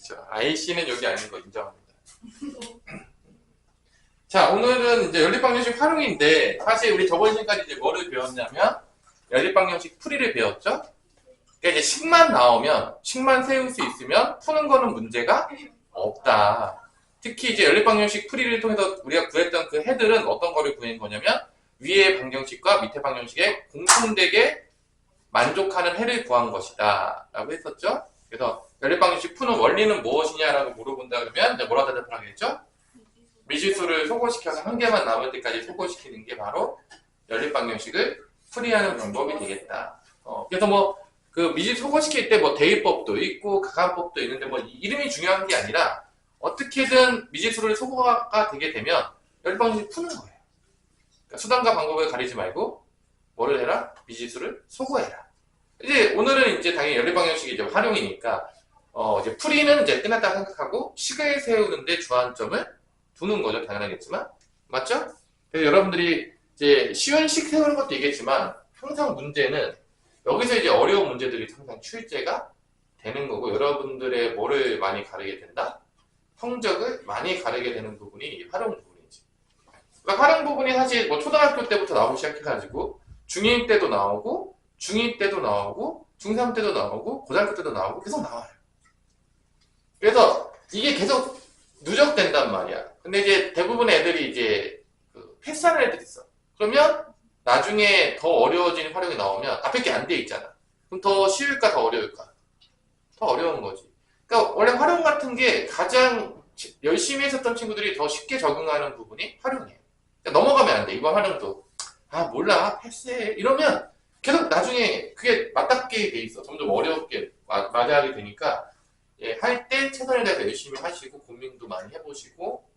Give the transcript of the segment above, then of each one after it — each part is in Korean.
그렇죠. IC는 여기 아닌 거 인정합니다. 자, 오늘은 이제 연립방정식 활용인데, 사실 우리 저번 시간까지 이제 뭐를 배웠냐면, 연립방정식 풀이를 배웠죠? 그러니까 이제 식만 나오면, 식만 세울 수 있으면, 푸는 거는 문제가 없다. 특히 이제 연립방정식 풀이를 통해서 우리가 구했던 그 해들은 어떤 거를 구한 거냐면, 위의 방정식과 밑에 방정식에 공통되게 만족하는 해를 구한 것이다. 라고 했었죠? 그래서 연립방정식 푸는 원리는 무엇이냐라고 물어본다 그러면, 이제 뭐라 대답을 하겠죠? 미지수를 소거시켜서 한 개만 남을 때까지 소거시키는 게 바로 연립방정식을 풀이하는 방법이 되겠다. 그래서 뭐 그 미지수 소거시킬 때 뭐 대입법도 있고 가감법도 있는데 뭐 이름이 중요한 게 아니라 어떻게든 미지수를 소거가 되게 되면 연립방정식 푸는 거예요. 그러니까 수단과 방법을 가리지 말고 뭐를 해라? 미지수를 소거해라. 이제 오늘은 이제 당연히 연립방정식이 이제 활용이니까 이제 풀이는 이제 끝났다고 생각하고 식을 세우는데 주안점을 두는 거죠. 당연하겠지만. 맞죠? 그래서 여러분들이 이제 쉬운 식 세우는 것도 있겠지만 항상 문제는 여기서 이제 어려운 문제들이 항상 출제가 되는 거고 여러분들의 뭐를 많이 가르게 된다? 성적을 많이 가르게 되는 부분이 이 활용 부분이지. 그러니까 활용 부분이 사실 뭐 초등학교 때부터 나오기 시작해가지고 중1 때도 나오고 중2 때도 나오고 중3 때도 나오고 고등학교 때도 나오고 계속 나와요. 그래서 이게 계속 누적된단 말이야. 근데 이제 대부분의 애들이 이제 패스하는 애들이 있어. 그러면 나중에 더 어려워진 활용이 나오면 앞에 게 안 돼 있잖아. 그럼 더 쉬울까 더 어려울까? 더 어려운 거지. 그러니까 원래 활용 같은 게 가장 열심히 했었던 친구들이 더 쉽게 적응하는 부분이 활용이에요. 그러니까 넘어가면 안 돼. 이번 활용도 몰라 패스해 이러면 계속 나중에 그게 맞닿게 돼 있어. 점점 어렵게 맞이하게 되니까 할 때 최선을 다해서 열심히 하시고 고민도 많이 해보시고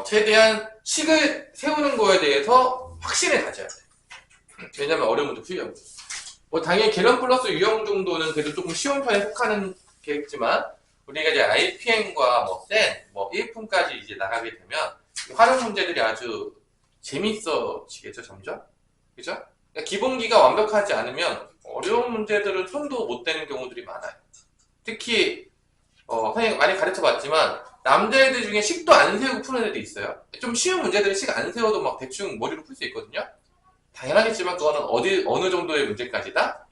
최대한 식을 세우는 거에 대해서 확신을 가져야 돼. 왜냐면 어려운 문제 풀려고. 뭐 당연히 계련 플러스 유형 정도는 그래도 조금 쉬운 편에 속하는 게겠지만 우리가 이제 IPM과 뭐 센, 뭐 1품까지 이제 나가게 되면 활용 문제들이 아주 재밌어지겠죠, 점점. 그죠? 그러니까 기본기가 완벽하지 않으면 어려운 문제들은 손도 못 대는 경우들이 많아요. 특히 선생님 많이 가르쳐봤지만 남자애들 중에 식도 안 세우고 푸는 애들이 있어요. 좀 쉬운 문제들은 식 안 세워도 막 대충 머리로 풀 수 있거든요. 당연하겠지만 그거는 어느 정도의 문제까지다?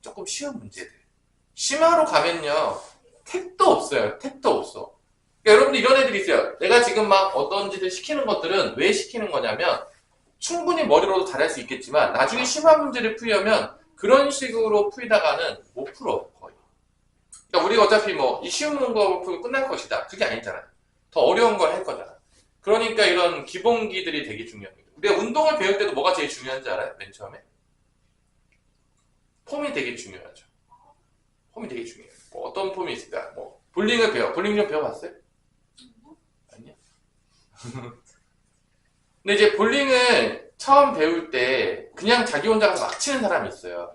조금 쉬운 문제들. 심화로 가면요 택도 없어요. 택도 없어. 그러니까 여러분들 이런 애들이 있어요. 내가 지금 막 어떤 짓을 시키는 것들은 왜 시키는 거냐면 충분히 머리로도 잘할 수 있겠지만 나중에 심화 문제를 풀려면 그런 식으로 풀다가는 못 풀어 거의. 그러니까 우리가 어차피 뭐 이 쉬운 거 풀고 끝날 것이다. 그게 아니잖아요. 더 어려운 걸 할 거잖아. 그러니까 이런 기본기들이 되게 중요합니다. 우리가 운동을 배울 때도 뭐가 제일 중요한지 알아요? 맨 처음에? 폼이 되게 중요하죠. 폼이 되게 중요해요. 뭐 어떤 폼이 있을까? 뭐 볼링을 배워. 볼링 좀 배워봤어요? 아니요? 근데 이제 볼링을 처음 배울 때 그냥 자기 혼자 가서 막 치는 사람이 있어요.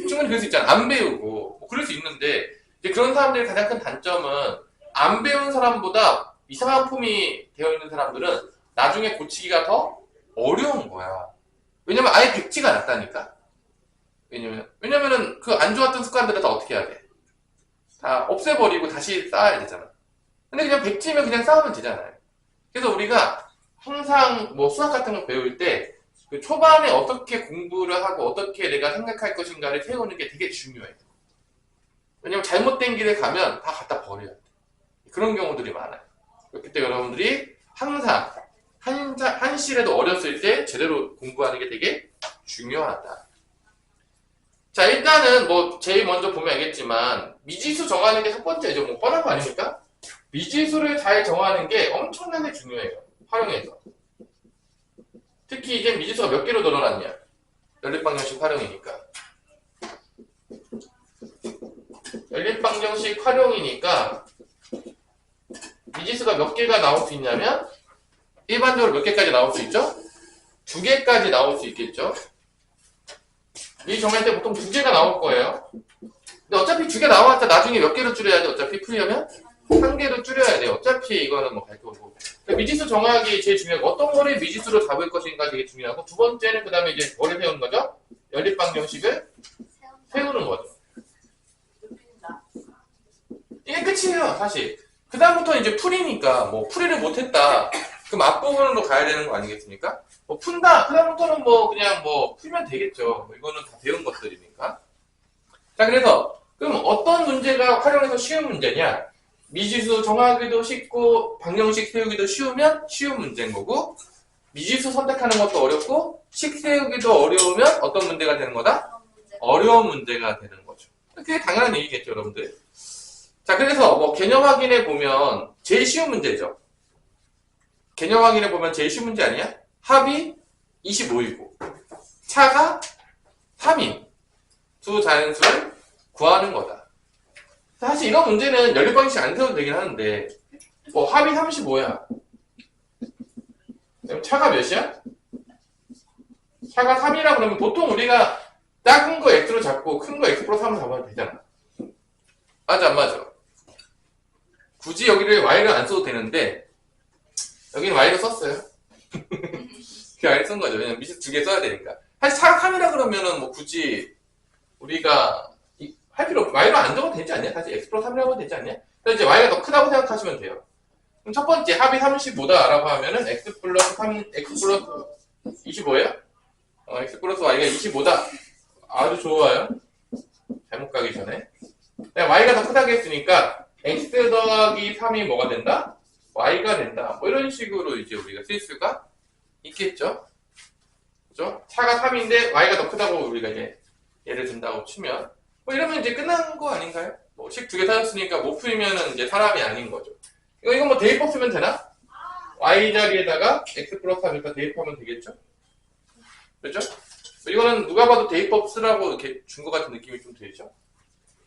충분히 그럴 수 있잖아. 안 배우고 뭐 그럴 수 있는데 이제 그런 사람들의 가장 큰 단점은 안 배운 사람보다 이상한 폼이 되어 있는 사람들은 나중에 고치기가 더 어려운 거야. 왜냐면 아예 백지가 났다니까. 왜냐면은 그 안 좋았던 습관들을 다 어떻게 해야 돼? 다 없애버리고 다시 쌓아야 되잖아. 근데 그냥 백지면 그냥 쌓으면 되잖아요. 그래서 우리가 항상 뭐 수학 같은 거 배울 때 그 초반에 어떻게 공부를 하고 어떻게 내가 생각할 것인가를 세우는 게 되게 중요해요. 왜냐면 잘못된 길에 가면 다 갖다 버려야 돼. 그런 경우들이 많아요. 그렇기 때문에 여러분들이 항상 한시라도 어렸을 때 제대로 공부하는 게 되게 중요하다. 자, 일단은 뭐 제일 먼저 보면 알겠지만 미지수 정하는 게 첫 번째죠. 뭐 뻔한 거 아닙니까? 미지수를 잘 정하는 게 엄청나게 중요해요. 활용해서. 특히 이제 미지수가 몇 개로 늘어났냐? 연립방정식 활용이니까. 연립방정식 활용이니까 미지수가 몇 개가 나올 수 있냐면 일반적으로 몇 개까지 나올 수 있죠? 2개까지 나올 수 있겠죠? 이 정할 때 보통 2개가 나올 거예요. 근데 어차피 2개 나왔자 나중에 몇 개로 줄여야 돼? 어차피 풀려면 1개로 줄여야 돼. 어차피 이거는 뭐 갈 거고. 미지수 정하기 제일 중요하고 어떤 거를 미지수로 잡을 것인가 되게 중요하고 두 번째는 그 다음에 이제 뭐를 세우는 거죠? 연립방정식을 세우는 거죠. 끝이에요, 사실. 그 다음부터는 이제 풀이니까, 뭐, 풀이를 못했다. 그럼 앞부분으로 가야 되는 거 아니겠습니까? 뭐, 푼다. 그 다음부터는 뭐, 그냥 뭐, 풀면 되겠죠. 이거는 다 배운 것들이니까. 자, 그래서, 그럼 어떤 문제가 활용해서 쉬운 문제냐? 미지수 정하기도 쉽고, 방정식 세우기도 쉬우면 쉬운 문제인 거고, 미지수 선택하는 것도 어렵고, 식 세우기도 어려우면 어떤 문제가 되는 거다? 어려운 문제가 되는 거죠. 그게 당연한 얘기겠죠, 여러분들. 자, 그래서 뭐 개념 확인해 보면 제일 쉬운 문제죠. 개념 확인해 보면 제일 쉬운 문제 아니야? 합이 25이고 차가 3인 두 자연수를 구하는 거다. 사실 이런 문제는 연립방식 안 세워도 되긴 하는데 뭐 합이 35야. 차가 몇이야? 차가 3이라 그러면 보통 우리가 작은 거 x로 잡고 큰 거 x 플러스 3으로 잡아도 되잖아. 맞아 안 맞아? 굳이 여기를 y를 안 써도 되는데 여기는 y를 썼어요. 그 y를 쓴 거죠. 왜냐면 밑에 두 개 써야 되니까. 사실 차가 3이라 그러면은 뭐 굳이 우리가 할 필요 없고 y로 안 적어도 되지 않냐? 사실 x 플러스 3이라고 해도 되지 않냐? 그래서 이제 y가 더 크다고 생각하시면 돼요. 그럼 첫 번째 합이 35다 라고 하면은 x 플러스 25예요? x 플러스 y가 25다. 아주 좋아요. 잘못 가기 전에. 내가 y가 더 크다고 했으니까 x 더하기 3이 뭐가 된다? y가 된다. 뭐 이런 식으로 이제 우리가 쓸 수가 있겠죠. 그죠? 차가 3인데 y가 더 크다고 우리가 이제 예를 든다고 치면 뭐 이러면 이제 끝난 거 아닌가요? 뭐 식 두 개 사줬으니까 못 풀면은 이제 사람이 아닌 거죠. 이거 뭐 대입법 쓰면 되나? y 자리에다가 x 플러스 3이니까 대입하면 되겠죠? 그죠? 이거는 누가 봐도 대입법 쓰라고 이렇게 준 것 같은 느낌이 좀 들죠?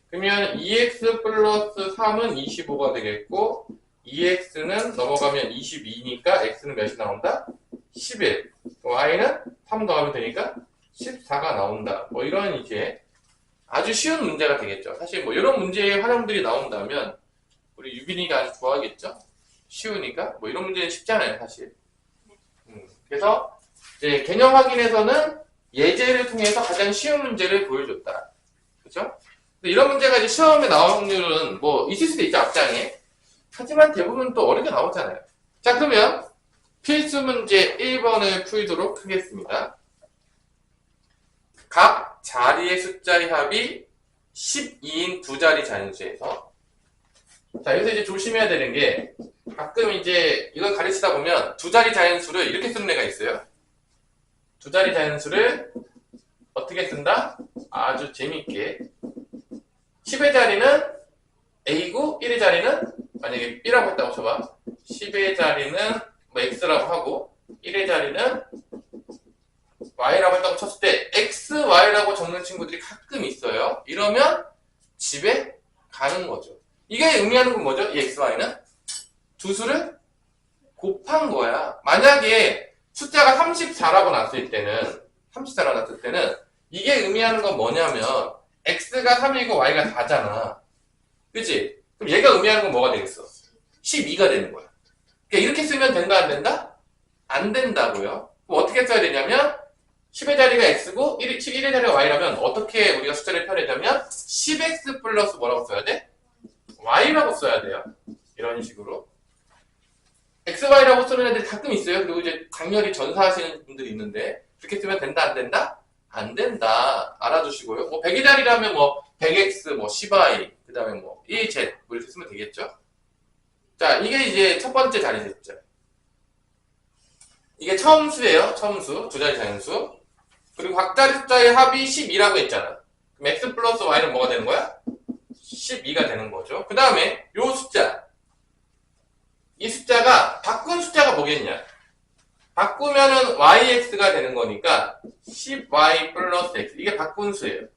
그러면 2x 플러스 3은 25가 되겠고 2x는 넘어가면 22니까 x는 몇이 나온다? 11. y는 3 더하면 되니까 14가 나온다. 뭐 이런 이제 아주 쉬운 문제가 되겠죠. 사실 뭐 이런 문제의 활용들이 나온다면 우리 유빈이가 아주 좋아하겠죠? 쉬우니까. 뭐 이런 문제는 쉽잖아요, 사실. 그래서 이제 개념 확인에서는 예제를 통해서 가장 쉬운 문제를 보여줬다. 그죠? 이런 문제가 이제 시험에 나올 확률은 뭐 있을 수도 있죠, 앞장에. 하지만 대부분 또 어렵게 나오잖아요. 자, 그러면 필수 문제 1번을 풀도록 하겠습니다. 각 자리의 숫자의 합이 12인 두 자리 자연수에서 자, 여기서 이제 조심해야 되는 게 가끔 이제 이걸 가르치다 보면 두 자리 자연수를 이렇게 쓰는 애가 있어요. 두 자리 자연수를 어떻게 쓴다? 아주 재밌게 10의 자리는 A고 1의 자리는 만약에 B라고 했다고 쳐봐. 10의 자리는 뭐 X라고 하고 1의 자리는 Y라고 했다고 쳤을 때 X, Y라고 적는 친구들이 가끔 있어요. 이러면 집에 가는 거죠. 이게 의미하는 건 뭐죠? 이 X, Y는 두 수를 곱한 거야. 만약에 숫자가 34라고 났을 때는 34라고 났을 때는 이게 의미하는 건 뭐냐면 X가 3이고 Y가 4잖아. 그치? 그럼 얘가 의미하는 건 뭐가 되겠어? 12가 되는 거야. 그러니까 이렇게 쓰면 된다, 안 된다? 안 된다고요. 그럼 어떻게 써야 되냐면 10의 자리가 X고 11의 자리가 Y라면 어떻게 우리가 숫자를 펴내자면 10X 플러스 뭐라고 써야 돼? Y라고 써야 돼요. 이런 식으로. XY라고 쓰는 애들이 가끔 있어요. 그리고 이제 강렬히 전사하시는 분들이 있는데 그렇게 쓰면 된다, 안 된다? 안 된다. 알아두시고요. 뭐 100의 자리라면 뭐 100X, 뭐 10Y, 그 다음에 뭐 1Z 뭐 이렇게 쓰면 되겠죠. 자, 이게 이제 첫 번째 자리 숫자. 이게 처음 수예요. 처음 수. 두 자리 자연수. 그리고 각 자리 숫자의 합이 12라고 했잖아. 그럼 X 플러스 Y는 뭐가 되는 거야? 12가 되는 거죠. 그 다음에 요 숫자. 이 숫자가 바꾼 숫자가 뭐겠냐? 바꾸면은 yx가 되는 거니까 10y 플러스 x. 이게 바꾼 수예요.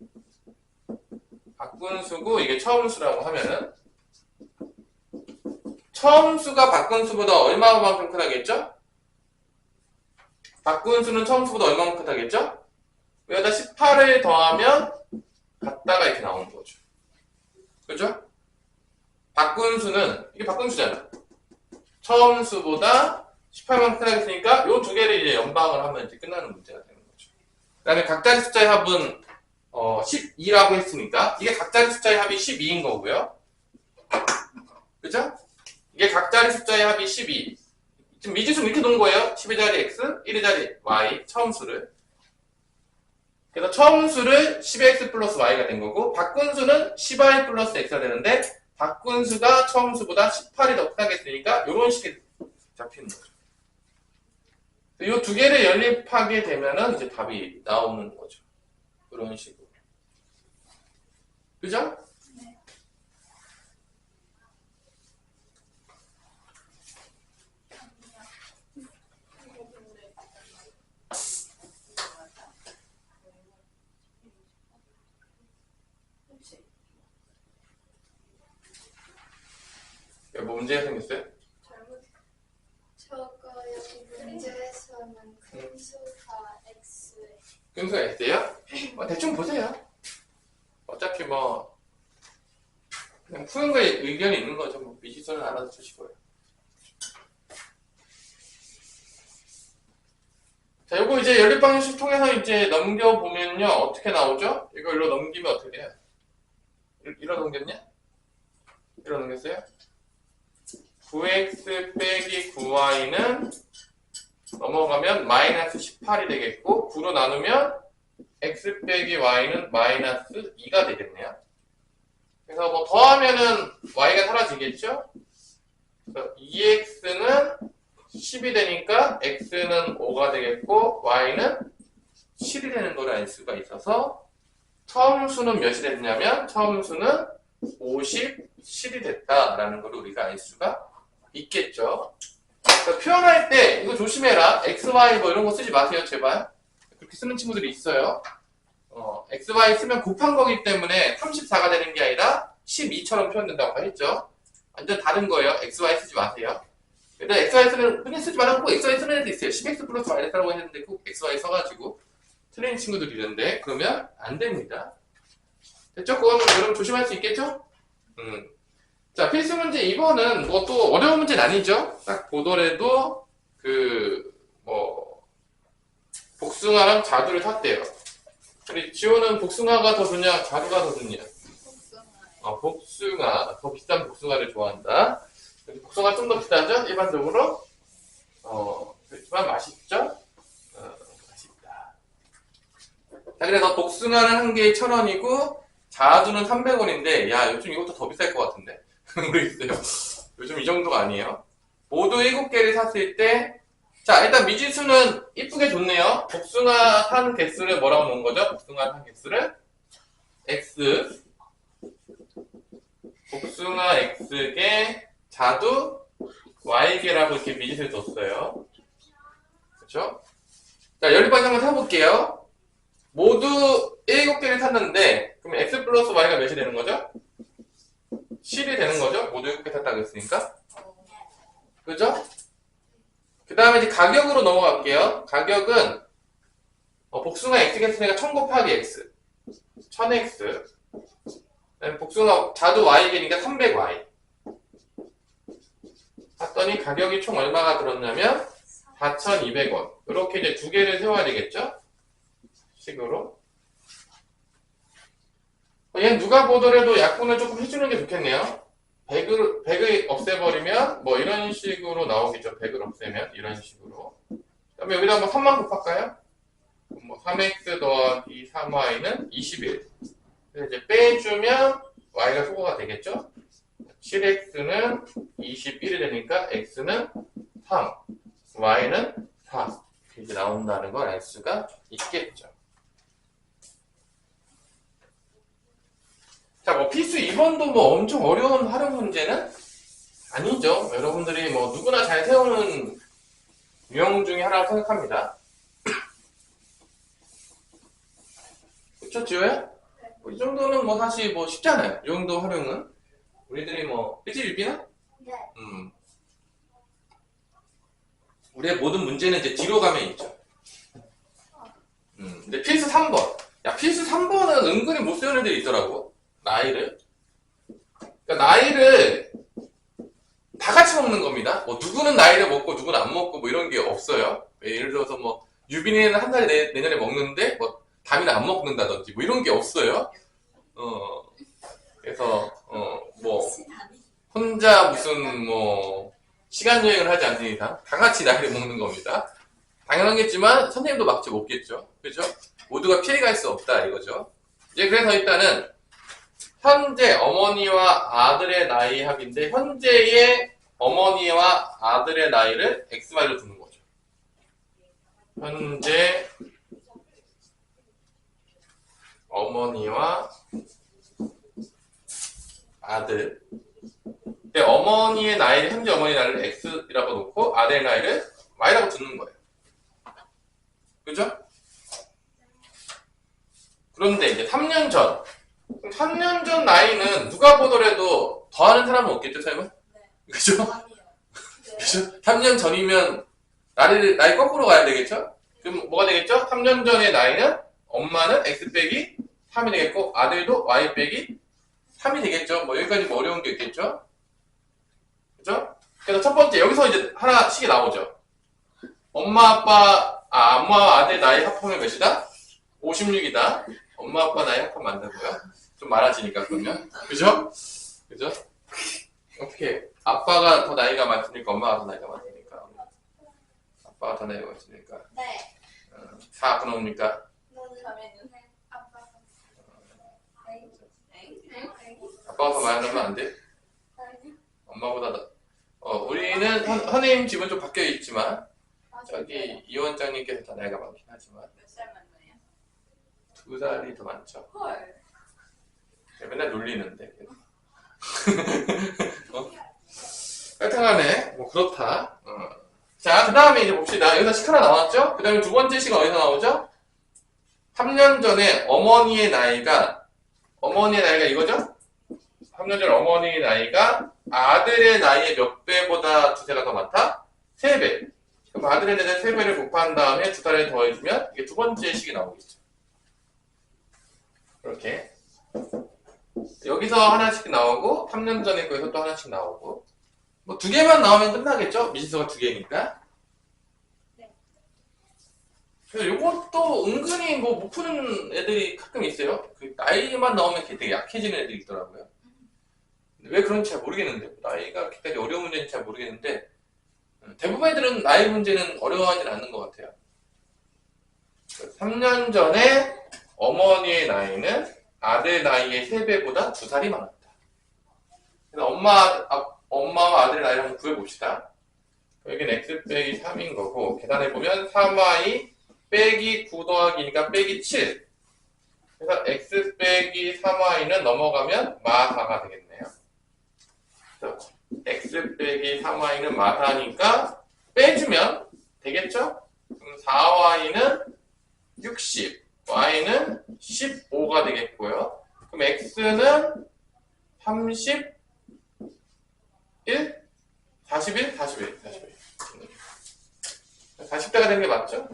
바꾼 수고 이게 처음 수라고 하면은 처음 수가 바꾼 수보다 얼마만큼 크다겠죠? 바꾼 수는 처음 수보다 얼마만큼 크다겠죠? 여기다 18을 더하면 같다가 이렇게 나오는 거죠. 그죠? 바꾼 수는 이게 바꾼 수잖아. 처음 수보다 18만큼 크다겠으니까 요 두 개를 이제 연방을 하면 이제 끝나는 문제가 되는 거죠. 그 다음에 각 자리 숫자의 합은 12라고 했으니까 이게 각 자리 숫자의 합이 12인 거고요. 그죠? 이게 각자리 숫자의 합이 12. 지금 미지수 이렇게 놓은 거예요. 12자리 x, 1자리 y, 처음수를. 그래서 처음수를 10x 플러스 y가 된 거고, 바꾼수는 10y 플러스 x가 되는데, 바꾼수가 처음수보다 18이 더 크다고 했으니까, 이런 식이 잡히는 거죠. 이 두 개를 연립하게 되면은 이제 답이 나오는 거죠. 이런 식으로. 그죠? 뭐 문제가 생겼어요? 저거 여기 문제에서는 큰 수가 X에 근수가 X예요? 대충 보세요. 어차피 뭐 그냥 푸는 거에 의견이 있는 거죠. 뭐 미지수는 알아서 주시고요. 자, 요거 이제 연립방정식 통해서 이제 넘겨보면요. 어떻게 나오죠? 이거 일로 넘기면 어떻게 돼요? 이로 넘겼냐? 이로 넘겼어요? 9x 빼기 9y는 넘어가면 마이너스 18이 되겠고 9로 나누면 x 빼기 y는 마이너스 2가 되겠네요. 그래서 뭐 더하면은 y가 사라지겠죠? 그래서 2x는 10이 되니까 x는 5가 되겠고 y는 7이 되는 걸 알 수가 있어서 처음 수는 몇이 됐냐면 처음 수는 57이 됐다라는 걸 우리가 알 수가 있겠죠. 그러니까 표현할 때 이거 조심해라. xy 뭐 이런 거 쓰지 마세요 제발. 그렇게 쓰는 친구들이 있어요. xy 쓰면 곱한 거기 때문에 34가 되는 게 아니라 12처럼 표현된다고 했죠. 완전 다른 거예요. xy 쓰지 마세요. 근데 xy 쓰는 흔히 쓰지 말라고 xy 쓰는 애도 있어요. 10x 플러스 y라고 했는데 꼭 xy 써가지고 틀린 친구들이 있는데 그러면 안 됩니다. 됐죠? 그건 여러분 조심할 수 있겠죠? 자, 필수 문제 2번은 뭐 또 어려운 문제는 아니죠? 딱 보더라도 복숭아랑 자두를 샀대요. 우리 지호는 복숭아가 더 좋냐, 자두가 더 좋냐? 복숭아. 더 비싼 복숭아를 좋아한다. 복숭아 좀 더 비싸죠? 일반적으로? 그렇지만 맛있죠? 맛있다. 자, 그래서 복숭아는 한 개에 1,000원이고, 자두는 300원인데, 야, 요즘 이것도 더 비쌀 것 같은데? 모르겠어요. 요즘 이 정도가 아니에요. 모두 7개를 샀을 때, 자, 일단 미지수는 이쁘게 줬네요. 복숭아 산 개수를 뭐라고 놓은 거죠? 복숭아 산 개수를? X. 복숭아 X개, 자두 Y개라고 이렇게 미지수를 줬어요. 그쵸? 자, 연립방식 한번 해볼게요. 모두 7개를 샀는데, 그럼 X 플러스 Y가 몇이 되는 거죠? 7이 되는 거죠? 모두 7개 샀다고 했으니까. 그죠? 그 다음에 이제 가격으로 넘어갈게요. 가격은, 복숭아 X가 했으니까 1000 곱하기 X. 1000X. 복숭아 자두 Y개니까 300Y. 봤더니 가격이 총 얼마가 들었냐면 4,200원. 이렇게 이제 두 개를 세워야 되겠죠? 식으로. 얘는 누가 보더라도 약분을 조금 해주는 게 좋겠네요. 100을 없애버리면 뭐 이런 식으로 나오겠죠. 100을 없애면 이런 식으로. 그다음에 여기다 한번 3만 곱할까요? 뭐 3x 더하기 3y는 21. 그래서 이제 빼주면 y가 소거가 되겠죠. 7x는 21이 되니까 x는 3, y는 4 이렇게 나온다는 걸 알 수가 있겠죠. 자, 뭐 필수 2번도 뭐 엄청 어려운 활용 문제는 아니죠. 여러분들이 뭐 누구나 잘 세우는 유형 중에 하나라고 생각합니다. 그쵸, 지호야? 이 정도는 뭐 사실 뭐 쉽잖아요. 이 정도 활용은. 우리들이 뭐, 그치, 유빈아? 네. 우리의 모든 문제는 이제 뒤로 가면 있죠. 근데 필수 3번. 야, 필수 3번은 은근히 못 세우는 애들이 있더라고. 나이를. 그러니까 나이를 다 같이 먹는 겁니다. 뭐 누구는 나이를 먹고 누구는 안 먹고 뭐 이런 게 없어요. 예를 들어서 뭐 유빈이는 한 달 내년에 먹는데 뭐 담이는 안 먹는다든지 뭐 이런 게 없어요. 그래서 뭐 혼자 무슨 뭐 시간 여행을 하지 않는 이상 다 같이 나이를 먹는 겁니다. 당연하겠지만 선생님도 막지 못겠죠. 그죠? 모두가 피해갈 수 없다 이거죠. 이제 그래서 일단은 현재 어머니와 아들의 나이 합인데 현재의 어머니와 아들의 나이를 XY로 두는 거죠. 현재 어머니와 아들. 근데 어머니의 나이를 현재 어머니 나이를 X라고 놓고 아들의 나이를 Y라고 두는 거예요. 그죠? 그런데 이제 3년 전. 3년 전 나이는 누가 보더라도 더하는 사람은 없겠죠, 설마? 그죠? 그죠? 3년 전이면 나이 거꾸로 가야 되겠죠? 그럼 뭐가 되겠죠? 3년 전의 나이는 엄마는 X 빼기 3이 되겠고 아들도 Y 빼기 3이 되겠죠? 뭐 여기까지 뭐 어려운 게 있겠죠? 그죠? 그래서 첫 번째 여기서 이제 하나씩 나오죠. 엄마와 아들 나이 합하면 몇이다? 56이다. 엄마 아빠 나이 합하면 맞다고요? 좀 많아지니까 그러면 그죠? 그죠? 어떻게 아빠가 더 나이가 많으니까 엄마가 더 나이가 많으니까 아빠가 더 나이가 많으니까 네. 4 그놈입니까? 아빠가 더 많이 하면 안 돼? 엄마보다 우리는 선생님 집은 좀 바뀌어 있지만 저기 이 원장님께서 더 나이가 많긴 하지만 몇 살 만나요? 2살이 더 많죠. 헐. 맨날 놀리는데. 하여튼간에 뭐 그렇다. 자, 그 다음에 이제 봅시다. 여기서 식 하나 나왔죠? 그 다음에 두 번째 식은 어디서 나오죠? 3년 전에 어머니의 나이가 이거죠? 3년 전 어머니의 나이가 아들의 나이의 몇 배보다 두세가 더 많다? 3배. 그럼 아들의 나이에 3배를 곱한 다음에 두 달을 더해주면 이게 두 번째 식이 나오겠죠. 이렇게. 여기서 하나씩 나오고 3년 전에 거기서 또 하나씩 나오고 뭐 두 개만 나오면 끝나겠죠? 미지수가 두 개니까. 네. 그래서 요것도 은근히 뭐 못 푸는 애들이 가끔 있어요. 그 나이만 나오면 되게 약해지는 애들이 있더라고요. 근데 왜 그런지 잘 모르겠는데 나이가 그렇게까지 어려운 문제인지 잘 모르겠는데 대부분 애들은 나이 문제는 어려워하진 않는 것 같아요. 3년 전에 어머니의 나이는 아들 나이의 3배보다 2살이 많았다. 그래서 엄마와 아들의 나이를 한번 구해봅시다. 여기는 x 빼기 3인 거고 계산해보면 3y 빼기 9 더하기니까 빼기 7. 그래서 x 빼기 3y는 넘어가면 마4가 되겠네요. 그래서 x 빼기 3y는 마4니까 빼주면 되겠죠? 그럼 4y는 60, y는 15가 되겠고요. 그럼 x는 31? 41? 40대가 되는 게 맞죠?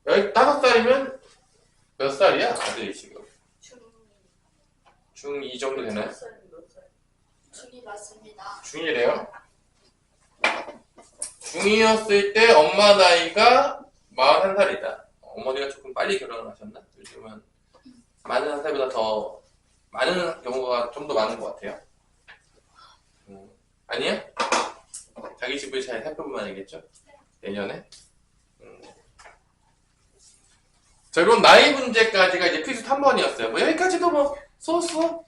15살이면 몇 살이야? 아들이 지금 중2 정도 되나요? 중이 맞습니다. 중2래요? 중2였을 때 엄마 나이가 41살이다. 어머니가 조금 빨리 결혼을 하셨나? 요즘은 많은 살보다 더 많은 경우가 좀 더 많은 것 같아요. 아니야? 자기 집을 잘 살펴보면 알겠죠? 내년에. 자, 그럼 나이 문제까지가 이제 퀴즈 3번이었어요. 뭐 여기까지도 뭐 썼어?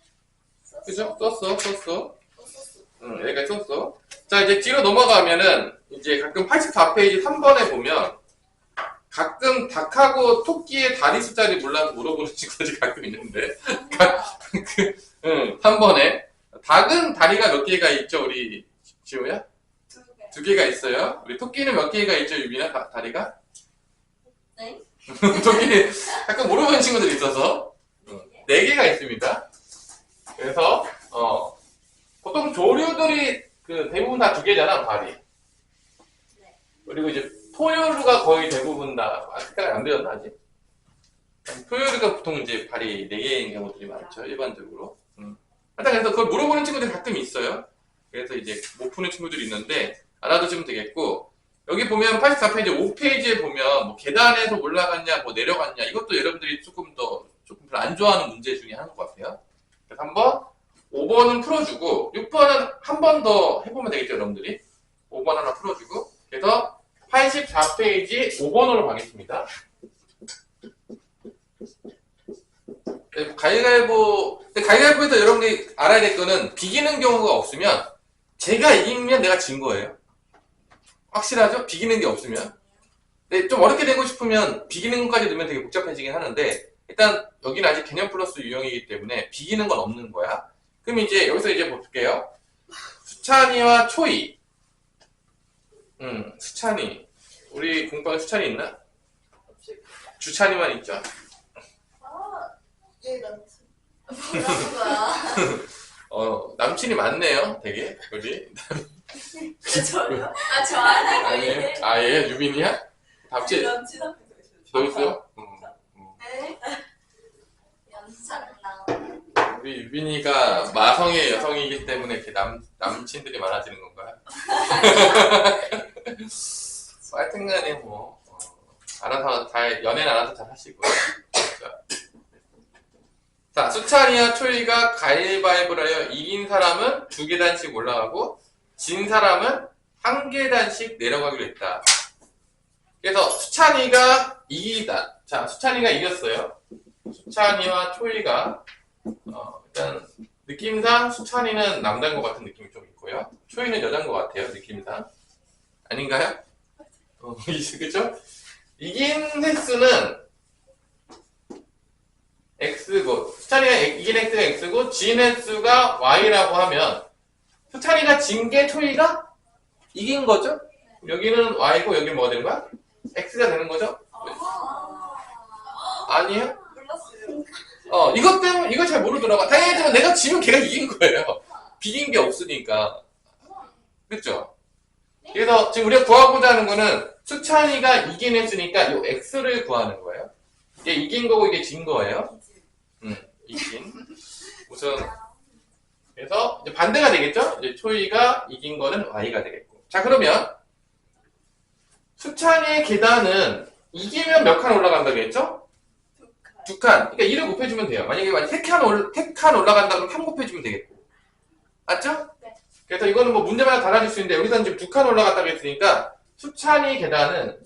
그죠? 썼어. 여기까지 썼어. 자, 이제 뒤로 넘어가면은 이제 가끔 84페이지 3번에 보면 가끔 닭하고 토끼의 다리 숫자를 몰라서 물어보는 친구들이 가끔 있는데 3번에 닭은 다리가 몇 개가 있죠? 우리 지호야? 2개가 있어요. 우리 토끼는 몇 개가 있죠? 유빈아? 다리가? 네. 토끼 가끔 물어보는 친구들이 있어서 4개가 있습니다. 그래서 보통 조류들이 대부분 다 2개잖아, 발이. 그리고 이제 포유류가 거의 대부분 다 아직까지 안 되었나 아직? 포유류가 보통 이제 발이 4개인 경우들이 많죠, 일반적으로. 하여튼 그래서 그걸 물어보는 친구들이 가끔 있어요. 그래서 이제 못 푸는 친구들이 있는데 알아두시면 되겠고, 여기 보면 84페이지 5페이지에 보면 뭐 계단에서 올라갔냐 뭐 내려갔냐, 이것도 여러분들이 조금 별로 안 좋아하는 문제 중에 하나인 것 같아요. 그래서 한번 5번은 풀어주고 6번은 한 번 더 해보면 되겠죠, 여러분들이. 5번 하나 풀어주고 그래서 84페이지 5번으로 가겠습니다. 가위바위보에서 여러분들이 알아야 될 거는 비기는 경우가 없으면 제가 이기면 내가 진 거예요. 확실하죠? 비기는 게 없으면. 근데 좀 어렵게 되고 싶으면 비기는 것까지 넣으면 되게 복잡해지긴 하는데 일단 여기는 아직 개념 플러스 유형이기 때문에 비기는 건 없는 거야. 그럼 이제 여기서 이제 볼게요. 수찬이와 초이. 수찬이. 우리 공방에 수찬이 있나? 주찬이만 있죠. 네, 남친. 뭐라는 거야? 남친이 많네요, 되게. 우리. 저요? 저 아니에요. 아니에요? 아예 유빈이야? 답지? 남친 앞에 너 있어요? 네? 연습 나. 우리 유빈이가 마성의 여성이기 때문에 이렇게 남친들이 많아지는 건가요? 하여튼간에 뭐 알아서 잘 연애는 알아서 잘 하시고요. 자, 수찬이와 초이가 가위바위보를 하여 이긴 사람은 2계단씩 올라가고 진 사람은 1계단씩 내려가기로 했다. 그래서 수찬이가 이기다. 자, 수찬이가 이겼어요. 수찬이와 초이가 일단 느낌상 수찬이는 남자인 것 같은 느낌이 좀 있고요. 초이는 여자인 것 같아요. 느낌상. 아닌가요? 그죠? 이긴 횟수는 X고 수찬이가 이긴 횟수가 X고 진 횟수가 Y라고 하면 수찬이가 진 게 초이가 이긴 거죠? 여기는 Y고 여기는 뭐가 되는 거야? X가 되는 거죠? 아니에요? 몰랐어요. 이것 때문에 이거 잘 모르더라고. 당연히 내가 지면 걔가 이긴 거예요. 비긴 게 없으니까. 그렇죠? 그래서 지금 우리가 구하고자 하는 거는 수찬이가 이긴 횟수니까 이 X를 구하는 거예요. 이게 이긴 거고 이게 진 거예요. 이긴. 우선 그래서 이제 반대가 되겠죠? 이제 초이가 이긴 거는 Y가 되겠고. 자, 그러면 수찬이의 계단은 이기면 몇 칸 올라간다고 했죠? 2칸. 그러니까 1을 곱해주면 돼요. 만약에 3칸 올라간다 그러면 3 곱해주면 되겠고. 맞죠? 네. 그래서 이거는 뭐 문제마다 달라질 수 있는데 여기서는 지금 2칸 올라갔다고 했으니까 수찬이의 계단은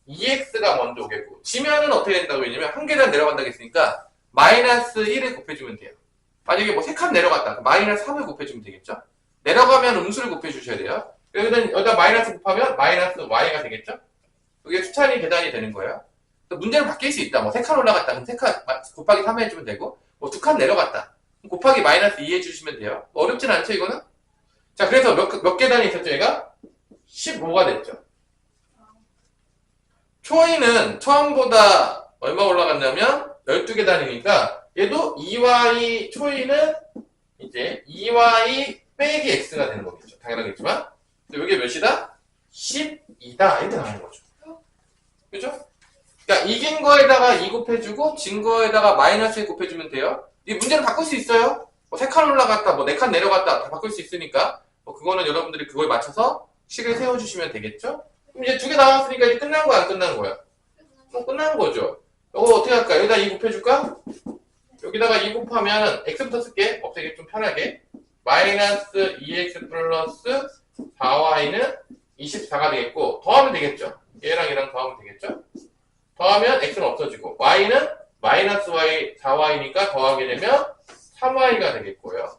2x가 먼저 오겠고 지면은 어떻게 된다고 했냐면 1계단 내려간다고 했으니까 마이너스 1을 곱해주면 돼요. 만약에 뭐 3칸 내려갔다 그럼 마이너스 3을 곱해주면 되겠죠? 내려가면 음수를 곱해주셔야 돼요. 여기다 마이너스 곱하면 마이너스 y가 되겠죠? 이게 수찬이 계단이 되는 거예요. 문제는 바뀔 수 있다. 뭐 3칸 올라갔다. 그럼 3칸 곱하기 3 해주면 되고, 뭐 2칸 내려갔다. 곱하기 마이너스 2 해주시면 돼요. 뭐 어렵진 않죠, 이거는? 자, 그래서 몇 계단이 있었죠, 얘가? 15가 됐죠. 초이는 처음보다 얼마 올라갔냐면 12계단이니까 얘도 2y, 초이는 이제 2y 빼기 x가 되는 거겠죠. 당연하겠지만. 이게 몇이다? 12다. 이렇게 나오는 거죠. 그죠? 그러니까 이긴 거에다가 2 곱해주고 진 거에다가 마이너스 1 곱해주면 돼요. 이 문제는 바꿀 수 있어요. 뭐 3칸 올라갔다, 뭐 4칸 내려갔다 다 바꿀 수 있으니까 뭐 그거는 여러분들이 그거에 맞춰서 식을 세워주시면 되겠죠? 그럼 이제 2개 나왔으니까 이제 끝난 거야, 안 끝난 거야? 끝난 거죠. 이거 어떻게 할까? 여기다 2 곱해줄까? 여기다가 2 곱하면 x부터 쓸게. 없애기 좀 편하게. 마이너스 2x 플러스 4y는 24가 되겠고 더하면 되겠죠? 얘랑 얘랑 더하면 되겠죠? 더하면 x는 없어지고 y는 마이너스 y 4y니까 더하게 되면 3y가 되겠고요.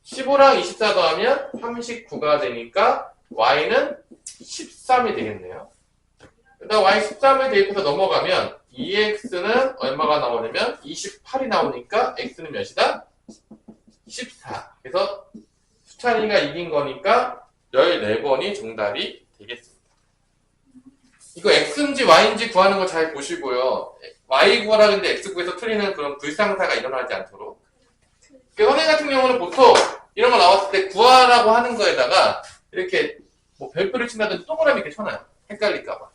15랑 24 더하면 39가 되니까 y는 13이 되겠네요. 일단 y 13을 대입해서 넘어가면 2x는 얼마가 나오냐면 28이 나오니까 x는 몇이다? 14. 그래서 수찬이가 이긴 거니까 14번이 정답이 되겠습니다. 이거 x인지 y인지 구하는 거 잘 보시고요. y 구하라는데 x 구해서 틀리는 그런 불상사가 일어나지 않도록. 선생님 같은 경우는 보통 이런 거 나왔을 때 구하라고 하는 거에다가 이렇게 뭐 별표를 친다든지 동그라미 이렇게 쳐놔요. 헷갈릴까봐.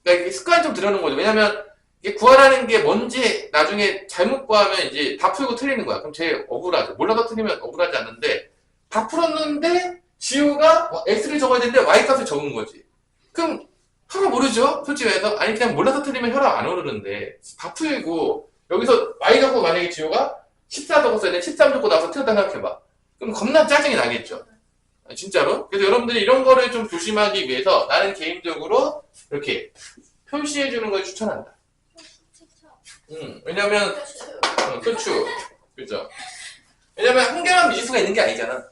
그러니까 이게 습관이 좀 들어오는 거죠. 왜냐면 이게 구하라는 게 뭔지 나중에 잘못 구하면 이제 다 풀고 틀리는 거야. 그럼 제일 억울하죠. 몰라서 틀리면 억울하지 않는데 다 풀었는데 지우가 x를 적어야 되는데 y 값을 적은 거지. 그럼 혈압 오르죠? 솔직히 말해서. 아니 그냥 몰라서 틀리면 혈압 안 오르는데 다 풀고 여기서 y 적고 만약에 지우가 14 적었어야 돼. 13 적고 나서 틀렸다 생각해봐. 그럼 겁나 짜증이 나겠죠. 진짜로. 그래서 여러분들이 이런 거를 좀 조심하기 위해서 나는 개인적으로 이렇게 표시해주는 걸 추천한다. 왜냐면, 그렇죠. 그죠. 왜냐면 한 개만 미지수가 있는 게 아니잖아.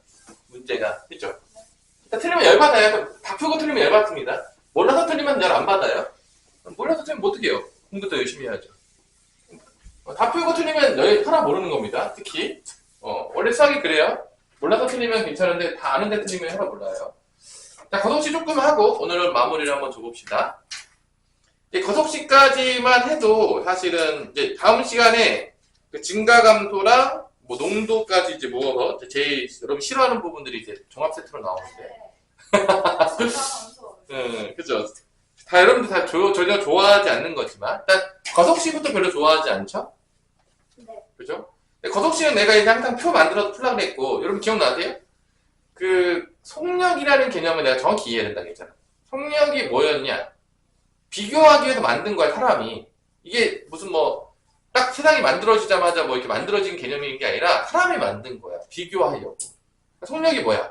문제가. 그죠. 틀리면 열받아요. 다 풀고 틀리면 열받습니다. 몰라서 틀리면 열 안 받아요. 몰라서 틀리면 뭐 어떻게 해요? 공부 더 열심히 해야죠. 다 풀고 틀리면 열 하나 모르는 겁니다. 특히. 원래 수학이 그래요. 몰라서 틀리면 괜찮은데 다 아는데 틀리면 하나 몰라요. 자, 거속시 조금 하고 오늘은 마무리를 한번 줘봅시다. 거속시까지만 해도 사실은 이제 다음 시간에 그 증가 감소랑 뭐 농도까지 이제 모아서 제일 여러분 싫어하는 부분들이 이제 종합 세트로 나오는데. 그죠. 다 여러분들 다 전혀 좋아하지 않는 거지만 일단 거속시부터 별로 좋아하지 않죠? 네. 그죠? 거속시는 내가 이제 항상 표 만들어서 풀라 그랬고 여러분 기억나세요? 그 속력이라는 개념을 내가 정확히 이해해야 된다고 했잖아. 속력이 뭐였냐? 비교하기 위해서 만든 거야 사람이. 이게 무슨 뭐 딱 세상이 만들어지자마자 뭐 이렇게 만들어진 개념인 게 아니라 사람이 만든 거야. 비교하려고. 속력이 뭐야?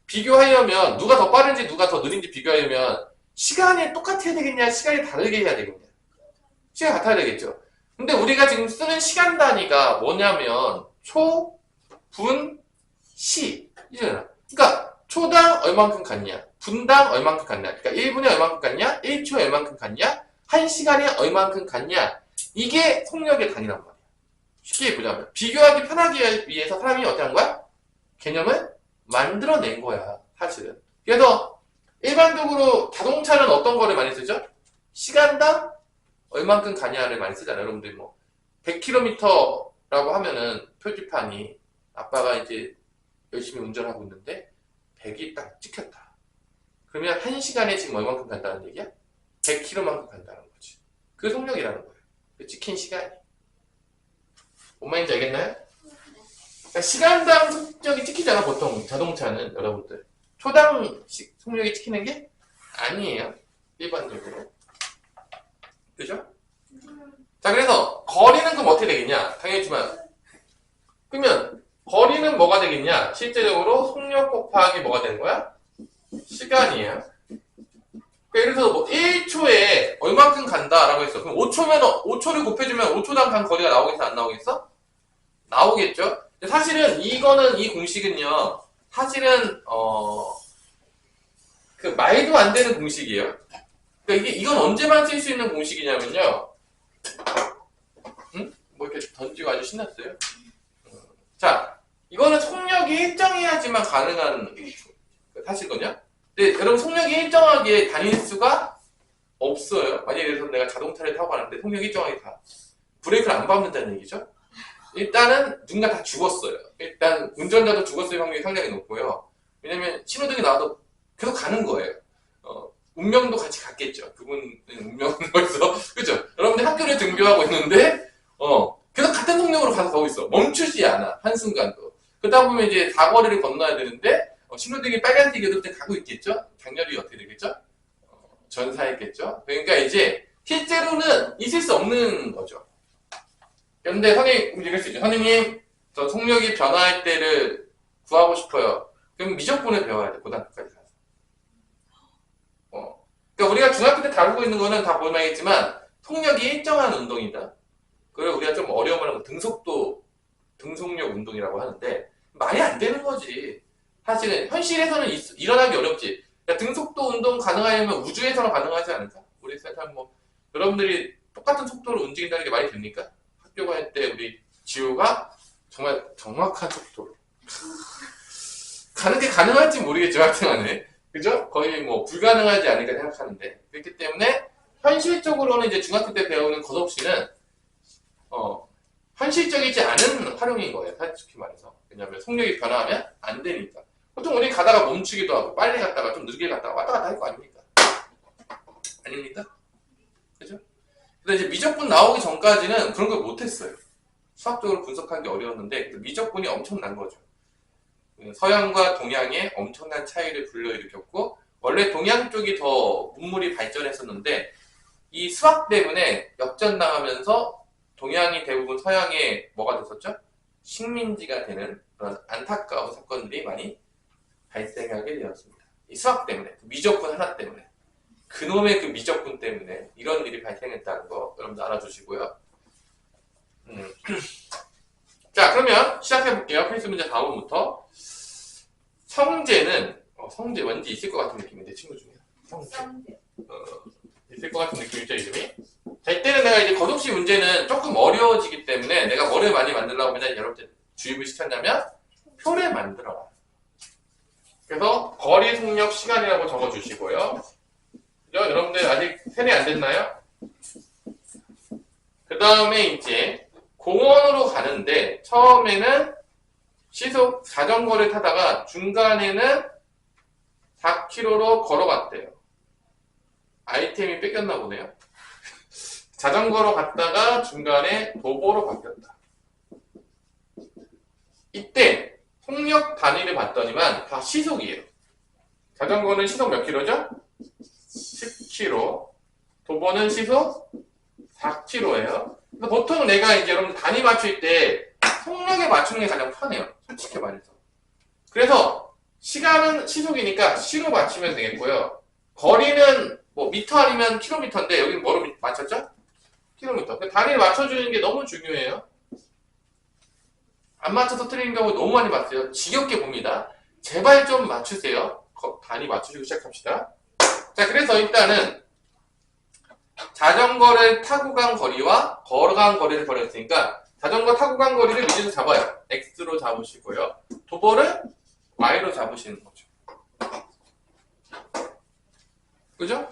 비교하려면 누가 더 빠른지 누가 더 느린지 비교하려면 시간이 똑같아야 되겠냐? 시간이 다르게 해야 되겠냐? 시간이 같아야 되겠죠. 근데 우리가 지금 쓰는 시간 단위가 뭐냐면 초, 분, 시 이잖아. 그러니까 초당 얼만큼 갔냐? 분당 얼만큼 갔냐? 그러니까 1분에 얼만큼 갔냐? 1초에 얼만큼 갔냐? 1시간에 얼만큼 갔냐? 이게 속력의 단위란 말이야. 쉽게 보자면 비교하기 편하기 위해서 사람이 어떻게 한 거야? 개념을 만들어낸 거야 사실은. 그래서 일반적으로 자동차는 어떤 거를 많이 쓰죠? 시간당 얼만큼 가냐를 많이 쓰잖아요. 여러분들 뭐 100km라고 하면은 표지판이 아빠가 이제 열심히 운전하고 있는데 100이 딱 찍혔다. 그러면 1시간에 지금 얼만큼 간다는 얘기야? 100km만큼 간다는 거지. 그 속력이라는 거예요. 그 찍힌 시간이. 뭔 말인지 알겠나요? 그러니까 시간당 속력이 찍히잖아 보통 자동차는 여러분들. 초당 속력이 찍히는 게 아니에요. 일반적으로. 그죠? 자, 그래서 거리는 그럼 어떻게 되겠냐? 당연히지만 그러면 거리는 뭐가 되겠냐? 실제적으로 속력 곱하기 뭐가 되는 거야? 시간이에요. 그러니까 예를 들어서 뭐 1초에 얼만큼 간다라고 했어. 그럼 5초를 곱해주면 5초당 간 거리가 나오겠어? 안 나오겠어? 나오겠죠? 사실은 이 공식은요. 사실은 그 말도 안 되는 공식이에요. 그러니까 이건 언제만 쓸 수 있는 공식이냐면요. 뭐 이렇게 던지고 아주 신났어요. 자, 이거는 속력이 일정해야지만 가능한 사실거든요. 근데 여러분 속력이 일정하게 다닐 수가 없어요. 만약에 그래서 내가 자동차를 타고 가는데 속력이 일정하게 가. 브레이크를 안 밟는다는 얘기죠. 일단은 누군가 다 죽었어요. 일단 운전자도 죽었을 확률이 상당히 높고요. 왜냐면 신호등이 나와도 계속 가는 거예요. 운명도 같이 갔겠죠. 그분은 운명은 벌써 그죠? 여러분들 학교를 등교하고 있는데 계속 같은 속력으로 가고 있어. 멈추지 않아 한순간도. 그러다 보면 이제 사거리를 건너야 되는데 신호등이 빨간색이어도 그때 가고 있겠죠? 장렬히 어떻게 되겠죠? 전사했겠죠? 그러니까 이제 실제로는 있을 수 없는 거죠. 그런데 선생님 얘기할 수 있죠. 선생님 저 속력이 변화할 때를 구하고 싶어요. 그럼 미적분을 배워야 돼. 고등학교까지 가서. 그러니까 우리가 중학교 때 다루고 있는 거는 다 보면 알겠지만 속력이 일정한 운동이다. 그걸 우리가 좀 어려움을 하고 등속력 운동이라고 하는데 말이 안 되는 거지. 사실은 현실에서는 일어나기 어렵지. 그러니까 등속도 운동 가능하려면 우주에서는 가능하지 않을까? 우리 세상 뭐 여러분들이 똑같은 속도로 움직인다는 게 말이 됩니까? 학교 갈 때 우리 지우가 정말 정확한 속도로 가는 게 가능할지 모르겠지만 하여튼간에 그죠? 거의 뭐 불가능하지 않을까 생각하는데 그렇기 때문에 현실적으로는 이제 중학교 때 배우는 거속시는 현실적이지 않은 활용인 거예요. 솔직히 말해서. 왜냐하면 속력이 변화하면 안 되니까. 보통 우리 가다가 멈추기도 하고 빨리 갔다가 좀 늦게 갔다가 왔다 갔다 할 거 아닙니까? 아닙니까? 그죠? 근데 이제 미적분 나오기 전까지는 그런 걸 못했어요. 수학적으로 분석하기 어려웠는데 미적분이 엄청난 거죠. 서양과 동양의 엄청난 차이를 불러일으켰고 원래 동양 쪽이 더 문물이 발전했었는데 이 수학 때문에 역전당하면서 동양이 대부분 서양에 뭐가 됐었죠? 식민지가 되는 그런 안타까운 사건들이 많이 발생하게 되었습니다. 이 수학 때문에, 미적분 하나 때문에, 그놈의 그 미적분 때문에 이런 일이 발생했다는 거 여러분들 알아주시고요. 자, 그러면 시작해볼게요. 필수 문제 4번부터. 성제는, 성제 왠지 있을 것 같은 느낌인데, 친구 중에. 성제. 있을 것 같은 느낌이죠, 이름이? 자, 이때는 내가 이제 거듭식 문제는 조금 어려워지기 때문에 내가 뭐를 많이 만들려고 하면 여러분들 주입을 시켰냐면, 표를 만들어. 그래서 거리, 속력, 시간이라고 적어주시고요. 그죠? 여러분들 아직 세례 안 됐나요? 그 다음에 이제 공원으로 가는데 처음에는 시속 자전거를 타다가 중간에는 4km로 걸어갔대요. 아이템이 뺏겼나 보네요. 자전거로 갔다가 중간에 도보로 바뀌었다. 이때 속력 단위를 봤더니만 다 시속이에요. 자전거는 시속 몇 킬로죠? 10km. 도보는 시속 4km예요. 보통 내가 이제 여러분 단위 맞출 때 속력에 맞추는 게 가장 편해요. 솔직히 말해서. 그래서 시간은 시속이니까 시로 맞추면 되겠고요. 거리는 뭐 미터 아니면 킬로미터인데 여기는 뭐로 맞췄죠? 킬로미터. 단위를 맞춰주는 게 너무 중요해요. 안 맞춰서 틀린 경우 너무 많이 봤어요. 지겹게 봅니다. 제발 좀 맞추세요. 단위 맞추시고 시작합시다. 자, 그래서 일단은 자전거를 타고 간 거리와 걸어간 거리를 버렸으니까 자전거 타고 간 거리를 미리로 잡아요. X로 잡으시고요. 도보를 Y로 잡으시는 거죠. 그죠?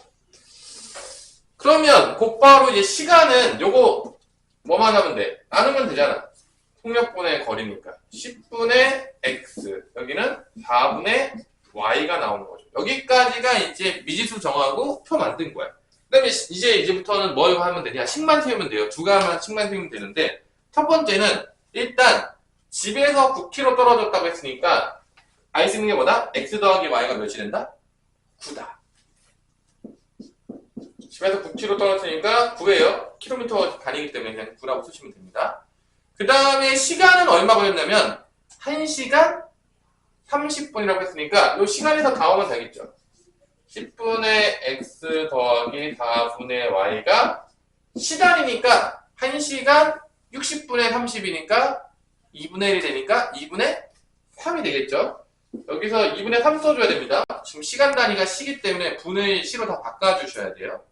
그러면 곧바로 이제 시간은 요거 뭐만 하면 돼? 나누면 되잖아. 속력분의 거리니까 10분의 X, 여기는 4분의 Y가 나오는 거죠. 여기까지가 이제 미지수 정하고 표 만든 거야. 그 다음에 이제부터는 뭘 하면 되냐? 식만 세우면 돼요. 두 가지만 식만 세우면 되는데, 첫 번째는 일단 집에서 9km 떨어졌다고 했으니까 알 수 있는 게 뭐다? X 더하기 Y가 몇이 된다? 9다. 집에서 9km 떨어졌으니까 9예요. 킬로미터 단위이기 때문에 그냥 9라고 쓰시면 됩니다. 그 다음에 시간은 얼마 걸렸냐면 1시간 30분이라고 했으니까 이 시간에서 다 오면 되겠죠. 10분의 x 더하기 4분의 y가 시간이니까 1시간 60분의 30이니까 2분의 1이 되니까 2분의 3이 되겠죠. 여기서 2분의 3 써줘야 됩니다. 지금 시간 단위가 시기 때문에 분의 시로 다 바꿔주셔야 돼요.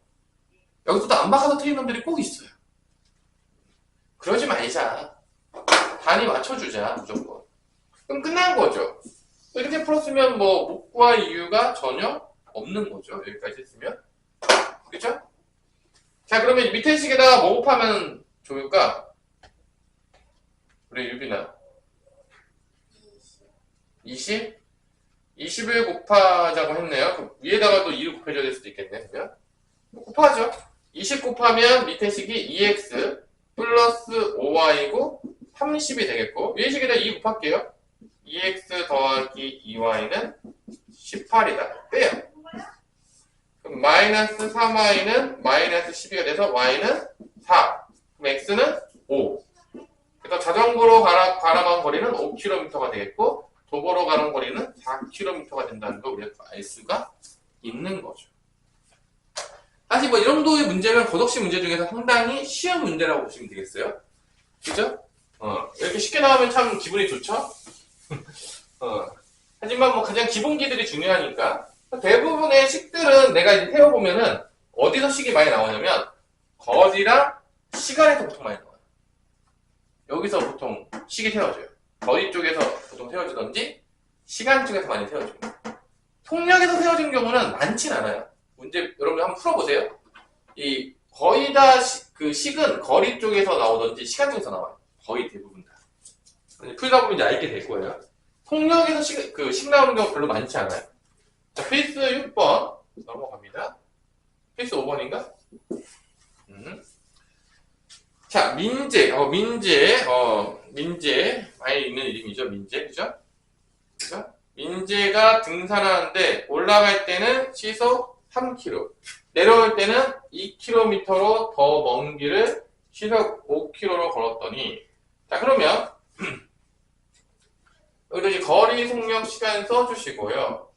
여기서도 안 바꿔서 틀린 놈들이 꼭 있어요. 그러지 말자. 단위 맞춰주자, 무조건. 그럼 끝난 거죠. 이렇게 풀었으면 뭐 못 구할 이유가 전혀 없는 거죠. 여기까지 했으면. 그쵸? 자, 그러면 밑에 식에다가 뭐 곱하면 좋을까? 우리 유빈아. 20? 20을 곱하자고 했네요. 그럼 위에다가 또 2를 곱해줘야 될 수도 있겠네, 그러면. 곱하죠. 20 곱하면 밑에 식이 2x 플러스 5y고 30이 되겠고, 위에 식에다 2 곱할게요. 2x 더하기 2y는 18이다. 빼요. 그럼 마이너스 3y는 마이너스 12가 돼서 y는 4. 그럼 x는 5. 그래서 자전거로 갈아간 거리는 5km가 되겠고, 도보로 가는 거리는 4km가 된다는 걸 우리가 알 수가 있는 거죠. 사실 뭐 이 정도의 문제는 거덕식 문제 중에서 상당히 쉬운 문제라고 보시면 되겠어요. 그죠? 이렇게 쉽게 나오면 참 기분이 좋죠? 하지만 뭐 가장 기본기들이 중요하니까 대부분의 식들은 내가 이제 세워보면은 어디서 식이 많이 나오냐면 거리랑 시간에서 보통 많이 나와요. 여기서 보통 식이 세워져요. 거리 쪽에서 보통 세워지던지 시간 쪽에서 많이 세워집니다. 속력에서 세워진 경우는 많진 않아요. 문제 여러분들 한번 풀어보세요. 이 거의 다 그 식은 거리 쪽에서 나오던지 시간 쪽에서 나와요. 거의 대부분 다. 풀다 보면 이제 알게 될 거예요. 속력에서 식 나오는 경우 별로 많지 않아요. 자, 필수 6번 넘어갑니다. 필수 5번인가? 자, 민재 많이 있는 이름이죠, 민재, 그죠? 민재가 등산하는데 올라갈 때는 시속 3km, 내려올 때는 2km로 더 먼 길을 시속 5km로 걸었더니, 자, 그러면 여기도 이제 거리 속력 시간 써주시고요.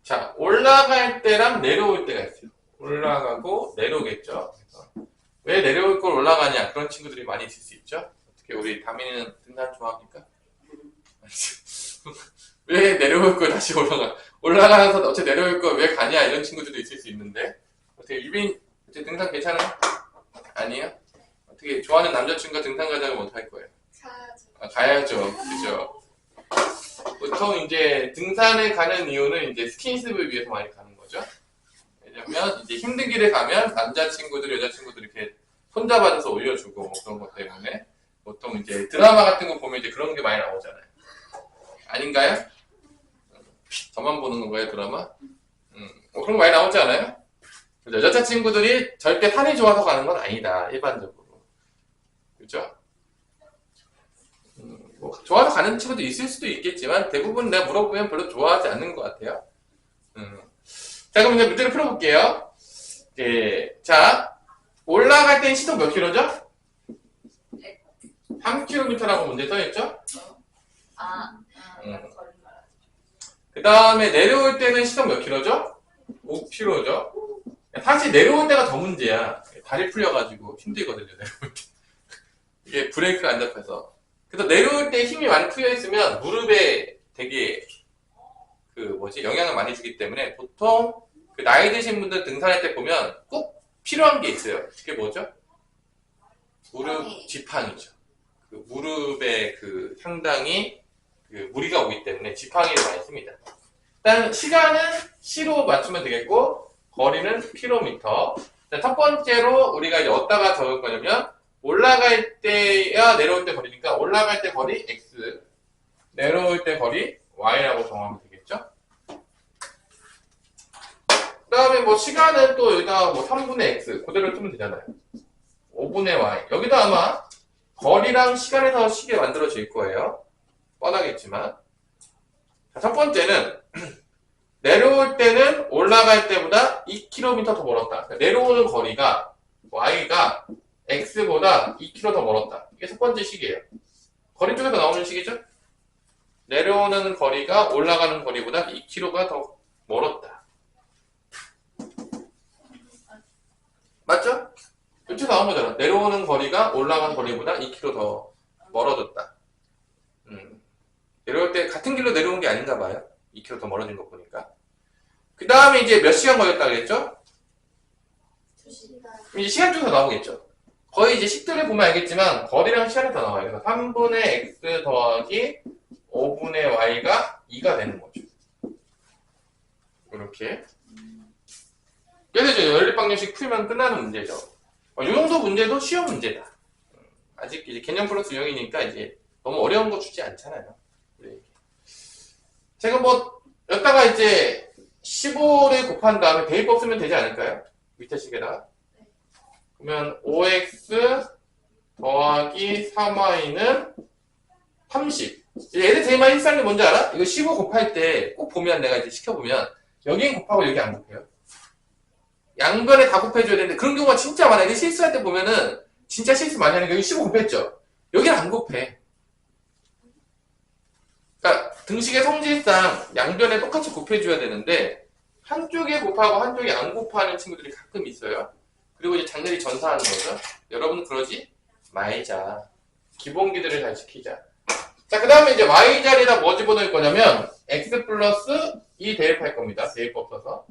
자, 올라갈 때랑 내려올 때가 있어요. 올라가고 내려오겠죠. 그래서 왜 내려올 걸 올라가냐 그런 친구들이 많이 있을 수 있죠. 어떻게 우리 다민이는 등산 좋아합니까? 왜 내려올 걸 다시 올라가서 어째 내려올 걸 왜 가냐 이런 친구들도 있을 수 있는데 어떻게 유빈 등산 괜찮아요? 아니에요? 어떻게 좋아하는 남자친구가 등산 가자고 못 할 거예요? 가야죠. 아, 가야죠. 그죠? 보통 이제 등산에 가는 이유는 이제 스킨십을 위해서 많이 가는 거죠. 왜냐면 이제 힘든 길에 가면 남자친구들, 여자친구들 이렇게 손잡아줘서 올려주고 뭐 그런 것 때문에 보통 이제 드라마 같은 거 보면 이제 그런 게 많이 나오잖아요. 아닌가요? 저만 보는 건가요, 드라마? 그런 거 많이 나오지 않아요? 여자친구들이 절대 산이 좋아서 가는 건 아니다, 일반적으로. 그죠? 뭐 좋아서 가는 친구도 있을 수도 있겠지만 대부분 내가 물어보면 별로 좋아하지 않는 것 같아요. 자, 그럼 이제 문제를 풀어볼게요. 예, 자, 올라갈 땐 시속 몇 킬로죠? 3km라고 문제 써있죠? 그 다음에 내려올 때는 시속 몇 킬로죠? 5km죠? 사실 내려올 때가 더 문제야. 다리 풀려가지고 힘들거든요, 내려올 때. 이게 브레이크가 안 잡혀서. 그래서 내려올 때 힘이 많이 풀려있으면 무릎에 되게 영향을 많이 주기 때문에 보통 그 나이 드신 분들 등산할 때 보면 꼭 필요한 게 있어요. 그게 뭐죠? 무릎 지팡이죠. 그 무릎에 그 상당히 그 무리가 오기 때문에 지팡이를 많이 씁니다. 일단 시간은 시로 맞추면 되겠고 거리는 킬로미터. 첫 번째로 우리가 이제 어디다가 적을 거냐면 올라갈 때야 내려올 때 거리니까 올라갈 때 거리 x, 내려올 때 거리 y라고 정하면 되겠죠. 그 다음에 뭐 시간은 또 여기다가 뭐 3분의 x 그대로 쓰면 되잖아요. 5분의 y. 여기도 아마 거리랑 시간에서 시계 만들어질 거예요. 뻔하겠지만. 자, 첫 번째는 내려올 때는 올라갈 때보다 2km 더 멀었다. 그러니까 내려오는 거리가 y가 x보다 2km 더 멀었다. 이게 첫 번째 식이에요. 거리 쪽에서 나오는 식이죠? 내려오는 거리가 올라가는 거리보다 2km가 더 멀었다. 맞죠? 이쪽에서 나온 거잖아. 내려오는 거리가 올라가는 거리보다 2km 더 멀어졌다. 내려올 때 같은 길로 내려온 게 아닌가 봐요. 2km 더 멀어진 거 보니까. 그 다음에 이제 몇 시간 걸렸다 그랬죠? 2시간. 이제 시간 쪽에서 나오겠죠. 거의 이제 식들을 보면 알겠지만 거리랑 시간이 더 나와요. 그래서 3분의 x 더하기 5분의 y가 2가 되는 거죠. 이렇게. 그래서 이제 연립방정식 풀면 끝나는 문제죠. 이 정도 문제도 쉬운 문제다. 아직 이제 개념 플러스 유형이니까 이제 너무 어려운 거 주지 않잖아요. 제가 뭐 여기다가 이제 15를 곱한 다음에 대입법 쓰면 되지 않을까요? 밑에 식에다가. 그러면 5x 더하기 3y는 30. 얘들 제일 많이 실수하는 게 뭔지 알아? 이거 15 곱할 때 꼭 보면 내가 이제 시켜보면 여긴 곱하고 여기 안 곱해요. 양변에 다 곱해줘야 되는데 그런 경우가 진짜 많아요. 애들 실수할 때 보면은 진짜 실수 많이 하는 게 여기 15 곱했죠? 여기는 안 곱해. 그러니까 등식의 성질상 양변에 똑같이 곱해줘야 되는데 한쪽에 곱하고 한쪽에 안 곱하는 친구들이 가끔 있어요. 그리고 이제 장렬히 전사하는 거죠. 여러분 그러지 말자. 기본기들을 잘 지키자. 자, 그 다음에 이제 y자리에다 뭐 집어넣을 거냐면 x 플러스 2 대입할 겁니다. 대입법 써서.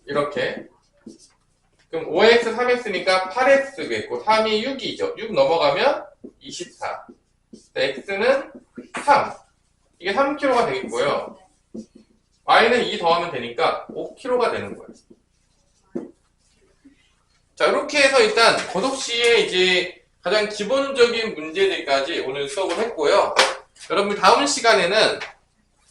이렇게. 그럼 5x, 3x니까 8x겠고 3이 6이죠. 6 넘어가면 24. x는 3. 이게 3kg가 되겠고요. y는 2 더하면 되니까 5kg가 되는 거예요. 자, 이렇게 해서 일단 고독시의 이제 가장 기본적인 문제들까지 오늘 수업을 했고요. 여러분 다음 시간에는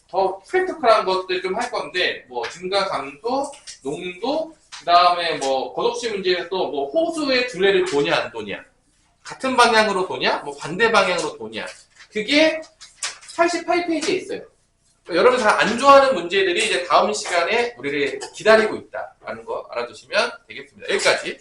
더 프랙티컬한 것들 좀 할 건데 뭐 증가 감소, 농도, 그 다음에 뭐 고독시 문제에서 뭐 호수의 둘레를 도냐 안 도냐, 같은 방향으로 도냐, 뭐 반대 방향으로 도냐, 그게 88페이지에 있어요. 여러분 잘 안 좋아하는 문제들이 이제 다음 시간에 우리를 기다리고 있다라는 거 알아두시면 되겠습니다. 여기까지.